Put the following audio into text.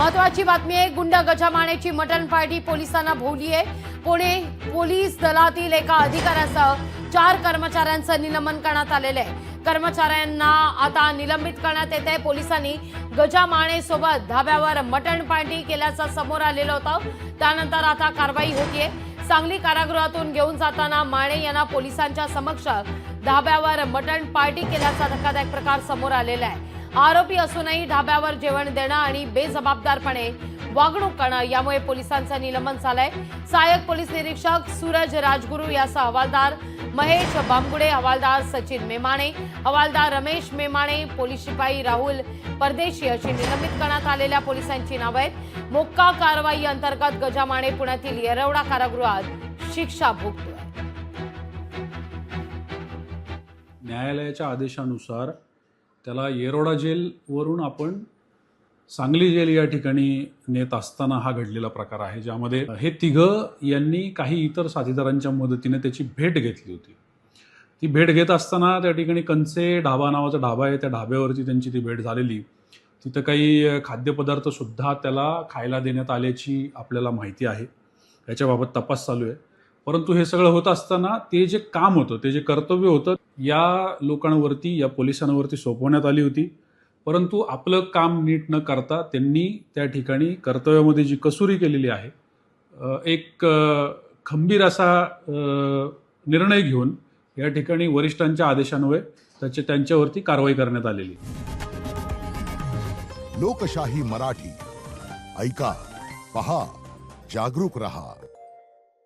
महत्वाची बातमी आहे। गुंड गजामानेची मटण पार्टी पोलिसांना भोवली आहे। पुणे पोलीस दलातील एका अधिकाऱ्यासह 4 कर्मचाऱ्यांचं निलंबन करण्यात आलेलं आहे। कर्मचाऱ्यांना आता निलंबित करण्यात येते। पोलिसांनी गजामाने सोबत धाब्यावर मटण पार्टी केल्याचं समोर आलेलं होतं। त्यानंतर आता कारवाई होतीये। सांगली कारागृहातून घेऊन जाताना माने यांना पोलिसांच्या समक्ष धाब्यावर मटण पार्टी केल्याचा धक्कादायक प्रकार समोर आलेला आहे। आरोपी असूनही धाब्यावर जेवण देणं आणि बेजबाबदारपणे वागणूक करणं यामुळे पोलिसांचं निलंबन झालंय। सहाय्यक पोलीस निरीक्षक सूरज राजगुरू यासह हवालदार महेश बांबुडे, हवालदार सचिन मेमाणे, हवालदार रमेश मेमाणे, पोलीस शिपाई राहुल परदेशी अशी निलंबित करण्यात आलेल्या पोलिसांची नावं आहेत। मोक्का कारवाई अंतर्गत गजामाने पुण्यातील येरवडा कारागृहात शिक्षा भोगतोय। न्यायालयाच्या आदेशानुसार त्याला येरवडा जेलवरून आपण सांगली जेल या ठिकाणी नेत असताना हा घडलेला प्रकार आहे, ज्यामध्ये हे तिघं यांनी काही इतर साथीदारांच्या मदतीने त्याची भेट घेतली होती। ती भेट घेत असताना त्या ठिकाणी कंचे ढाबा नावाचा ढाबा आहे, त्या ढाब्यावरती त्यांची ती भेट झालेली। तिथं काही खाद्यपदार्थसुद्धा त्याला खायला देण्यात आल्याची आपल्याला माहिती आहे। याच्याबाबत तपास चालू आहे। परंतु हे सगळं होत असताना ते जे काम होतं, ते जे कर्तव्य होतं, या लोकांवरती, या पोलिसांवरती सोपवण्यात आली होती। परंतु आपलं काम नीट न करता त्यांनी त्या ठिकाणी कर्तव्यामध्ये जी कसुरी केलेली आहे, एक खंबीर असा निर्णय घेऊन या ठिकाणी वरिष्ठांच्या आदेशान्वये त्यांच्यावरती कारवाई करण्यात आलेली। लोकशाही मराठी ऐका, पहा, जागरूक रहा।